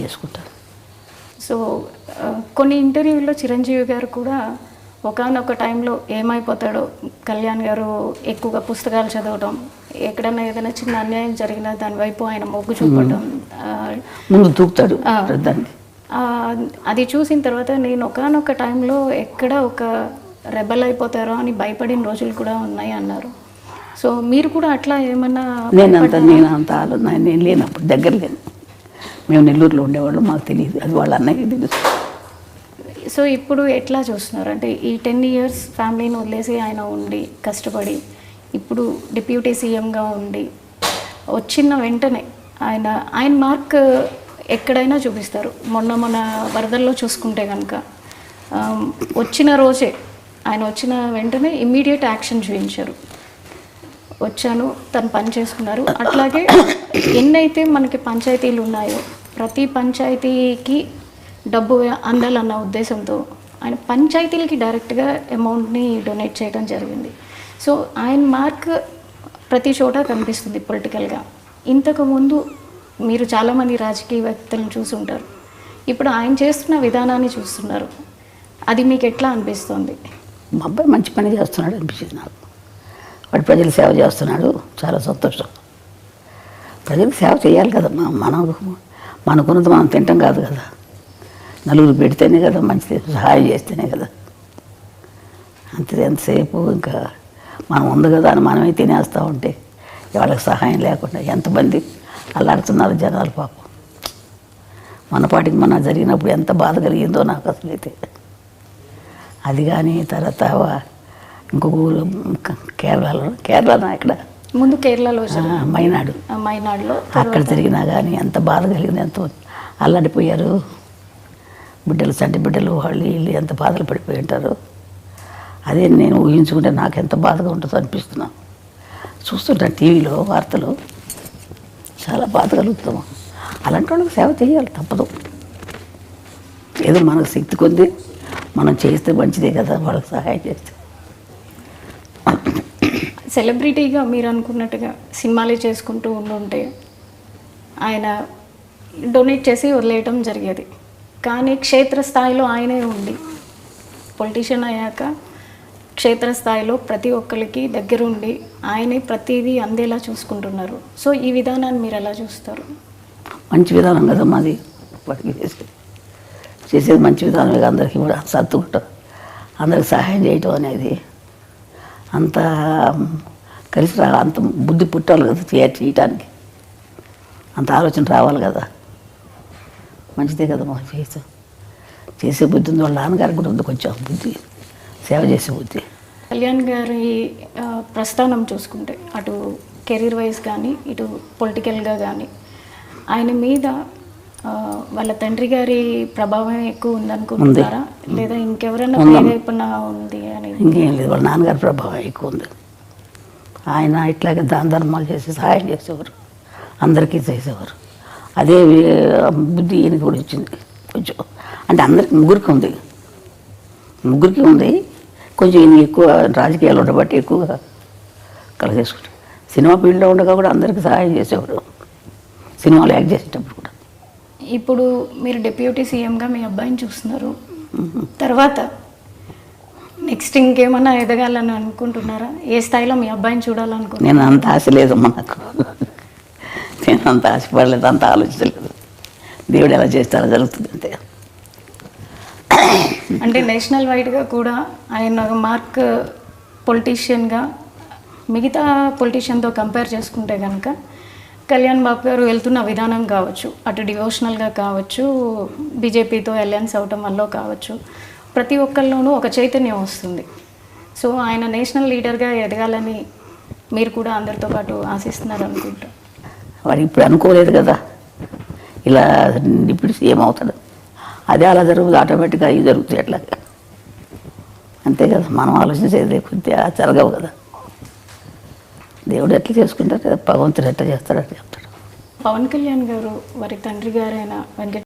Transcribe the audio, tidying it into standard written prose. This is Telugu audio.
చేసుకుంటాను. సో కొన్ని ఇంటర్వ్యూల్లో చిరంజీవి గారు కూడా ఒకానొక టైంలో ఏమైపోతాడో, కళ్యాణ్ గారు ఎక్కువగా పుస్తకాలు చదవటం, ఎక్కడైనా ఏదైనా చిన్న అన్యాయం జరిగినా దాని వైపు ఆయన మొగ్గు చూపడం, ముందు దూకుతాడు దాన్ని. అది చూసిన తర్వాత నేను ఒకానొక టైంలో ఎక్కడ ఒక రెబల్ అయిపోతారో అని భయపడిన రోజులు కూడా ఉన్నాయి అన్నారు. సో మీరు కూడా అట్లా ఏమన్నా? నేను లేనప్పుడు దగ్గర లేను. మేము నెల్లూరులో ఉండేవాళ్ళు, మాకు తెలియదు, అది వాళ్ళ అన్నయ్యకి తెలుసు. సో ఇప్పుడు ఎట్లా చూస్తున్నారు అంటే ఈ 10 years ఫ్యామిలీని వదిలేసి ఆయన ఉండి కష్టపడి ఇప్పుడు డిప్యూటీ సీఎంగా ఉండి వచ్చిన వెంటనే ఆయన మార్క్ ఎక్కడైనా చూపిస్తారు. మొన్న వరదల్లో చూసుకుంటే కనుక వచ్చిన రోజే ఆయన వచ్చిన వెంటనే ఇమ్మీడియట్ యాక్షన్ చూపించారు. వచ్చాను, తను పని చేసుకున్నారు. అట్లాగే ఎన్నైతే మనకి పంచాయతీలు ఉన్నాయో ప్రతి పంచాయతీకి డబ్బు అందాలన్న ఉద్దేశంతో ఆయన పంచాయతీలకి డైరెక్ట్గా అమౌంట్ని డొనేట్ చేయడం జరిగింది. సో ఆయన మార్క్ ప్రతి చోట కనిపిస్తుంది పొలిటికల్గా. ఇంతకుముందు మీరు చాలామంది రాజకీయవేత్తలను చూసుంటారు, ఇప్పుడు ఆయన చేస్తున్న విధానాన్ని చూస్తున్నారు. అది మీకు ఎట్లా అనిపిస్తుంది? మా అబ్బాయి మంచి పని చేస్తున్నాడు అనిపించింది నాకు. వాడు ప్రజలు సేవ చేస్తున్నాడు, చాలా సంతోషం. ప్రజలకు సేవ చేయాలి కదా, మనకున్నది మనం తింటాం కాదు కదా, నలుగురు పెడితేనే కదా మంచిది, సహాయం చేస్తేనే కదా. అంతే, ఎంతసేపు ఇంకా మనం ఉంది కదా అని మనమే తినేస్తూ ఉంటే వాళ్ళకి సహాయం లేకుండా ఎంతమంది అల్లాడుతున్నారు జనాలు పాపం. మన పాటికి మన జరిగినప్పుడు ఎంత బాధ కలిగిందో నాకు అసలైతే. అది కానీ తర్వాత ఇంకొక ఊరు కేరళలో ఇక్కడ ముందు కేరళలో మైనాడులో అక్కడ జరిగినా కానీ ఎంత బాధ కలిగింది, ఎంతో అల్లాడిపోయారు బిడ్డలు, చంటి బిడ్డలు, వాళ్ళు వీళ్ళు ఎంత బాధలు పడిపోయి ఉంటారు. అదే నేను ఊహించుకుంటే నాకు ఎంత బాధగా ఉంటుందో అనిపిస్తున్నాను. చూస్తుంటాను టీవీలో వార్తలు, చాలా బాధ కలుగుతాము. అలాంటి వాళ్ళకి సేవ చేయాలి, తప్పదు. ఏదో మనకు శక్తి కొద్ది మనం చేస్తే మంచిదే కదా, వాళ్ళకి సహాయం చేస్తే. సెలబ్రిటీగా మీరు అనుకున్నట్టుగా సినిమాలే చేసుకుంటూ ఉండుంటే ఆయన డొనేట్ చేసి వదిలేయటం జరిగేది. కానీ క్షేత్రస్థాయిలో ఆయనే ఉండి పొలిటీషియన్ అయ్యాక క్షేత్రస్థాయిలో ప్రతి ఒక్కరికి దగ్గరుండి ఆయనే ప్రతిదీ అందేలా చూసుకుంటున్నారు. సో ఈ విధానాన్ని మీరు ఎలా చూస్తారు? మంచి విధానం కదా మాది, వాటికి చేసేది మంచి విధానమే. అందరికీ కూడా సర్దుకుంటాం, అందరికి సహాయం చేయటం అనేది అంత కలిసి రా, అంత బుద్ధి పుట్టాలి కదా చేయటానికి, అంత ఆలోచన రావాలి కదా. మంచిదే కదా మాకు చేసే బుద్ధి ఉంది. వాళ్ళ నాన్నగారికి కూడా ఉంది కొంచెం బుద్ధి, సేవ చేసే బుద్ధి. కళ్యాణ్ గారి ప్రస్థానం చూసుకుంటే అటు కెరీర్ వైజ్ కానీ ఇటు పొలిటికల్గా కానీ ఆయన మీద వాళ్ళ తండ్రి గారి ప్రభావం ఎక్కువ ఉందనుకుంటున్నారా, లేదా ఇంకెవరైనా ప్రేరేపణ ఉంది అని? ఇంకేం లేదు, వాళ్ళ నాన్నగారి ప్రభావం ఎక్కువ ఉంది. ఆయన ఇట్లాగే దాన ధర్మాలు చేసి సహాయం చేసేవారు, అందరికీ చేసేవారు. అదే బుద్ధి ఈయనకి కూడా వచ్చింది కొంచెం. అంటే అందరికి ముగ్గురికి ఉంది కొంచెం. ఈయన ఎక్కువ రాజకీయాలు ఉండబట్టి ఎక్కువగా కలిగేసుకుంటారు. సినిమా ఫీల్డ్లో ఉండగా కూడా అందరికీ సహాయం చేసేవారు, సినిమాలు యాక్ట్ చేసేటప్పుడు కూడా. ఇప్పుడు మీరు డిప్యూటీ సీఎంగా మీ అబ్బాయిని చూస్తున్నారు, తర్వాత నెక్స్ట్ ఇంకేమన్నా ఎదగాలని అనుకుంటున్నారా? ఏ స్థాయిలో మీ అబ్బాయిని చూడాలనుకుంటున్నారు? నేను అంత ఆశ లేదమ్మా నాకు, నేను అంత ఆశపడలేదు, అంత ఆలోచించలేదు. దేవుడు ఎలా చేస్తారో జరుగుతుంది అంతే. అంటే నేషనల్ వైడ్గా కూడా ఆయన మార్క్ పొలిటీషియన్గా మిగతా పొలిటీషియన్తో కంపేర్ చేసుకుంటే కనుక కళ్యాణ్ బాబు గారు వెళ్తున్న విధానం కావచ్చు, అటు డివోషనల్గా కావచ్చు, బీజేపీతో అలయన్స్ అవటం వల్ల కావచ్చు, ప్రతి ఒక్కరిలోనూ ఒక చైతన్యం వస్తుంది. సో ఆయన నేషనల్ లీడర్గా ఎదగాలని మీరు కూడా అందరితో పాటు ఆశిస్తున్నారు అనుకుంటా. వాడు ఇప్పుడు అనుకోలేదు కదా ఇలా ఇప్పుడు సీఎం అవుతాడు, అదే అలా జరుగుతుంది, ఆటోమేటిక్గా అవి జరుగుతాయి అట్లా. అంతే కదా, మనం ఆలోచించేది కొద్దిగా జరగవు కదా. దేవుడు ఎట్లా చేసుకుంటారు, భగవంతుడు ఎట్లా చేస్తాడు అట్లా చెప్తాడు. పవన్ కళ్యాణ్ గారు వారి తండ్రి గారైన వెంకట